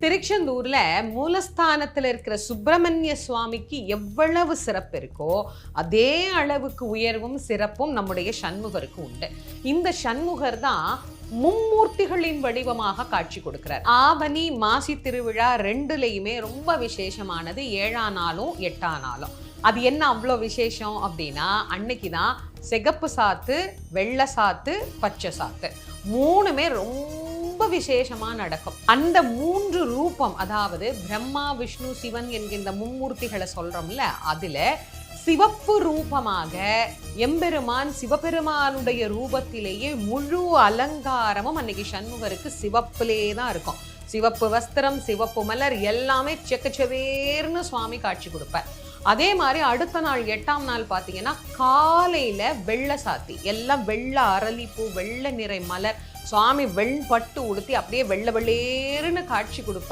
திருச்செந்தூர்ல மூலஸ்தானத்துல இருக்கிற சுப்பிரமணிய சுவாமிக்கு எவ்வளவு சிறப்பு இருக்கோ அதே அளவுக்கு உயர்வும் சிறப்பும் நம்முடைய சண்முகருக்கு உண்டு. இந்த சண்முகர் தான் மும்மூர்த்திகளின் வடிவமாக காட்சி கொடுக்கிறார். ஆவணி மாசி திருவிழா ரெண்டுலையுமே ரொம்ப விசேஷமானது 7ஆம் நாளும் 8ஆம் நாளும். அது என்ன அவ்வளோ விசேஷம் அப்படின்னா, அன்னைக்கு தான் சிகப்பு சாத்து, வெள்ளை சாத்து, பச்சை சாத்து மூணுமே ரொம்ப விசேஷமா நடக்கும். அந்த 3 ரூபம், அதாவது பிரம்மா விஷ்ணு சிவன் என்கின்ற மும்மூர்த்திகளை சொல்றோம்ல, அதுல சிவப்பு ரூபமாக எம்பெருமான் சிவபெருமானுடைய ரூபத்திலேயே முழு அலங்காரமும் அன்னைக்கு சண்முகருக்கு சிவப்பிலே தான் இருக்கும். சிவப்பு வஸ்திரம், சிவப்பு மலர் எல்லாமே செக்கச்சவேர்னு சுவாமி காட்சி கொடுப்பார். அதே மாதிரி அடுத்த நாள் 8ஆம் நாள் பார்த்தீங்கன்னா காலையில வெள்ளை சாத்தி, எல்லாம் வெள்ளை அரளிப்பூ, வெள்ளை நிறை மலர், சுவாமி வெண்பட்டு உடுத்தி அப்படியே வெள்ளை வெள்ளேர்னு காட்சி கொடுப்பார்.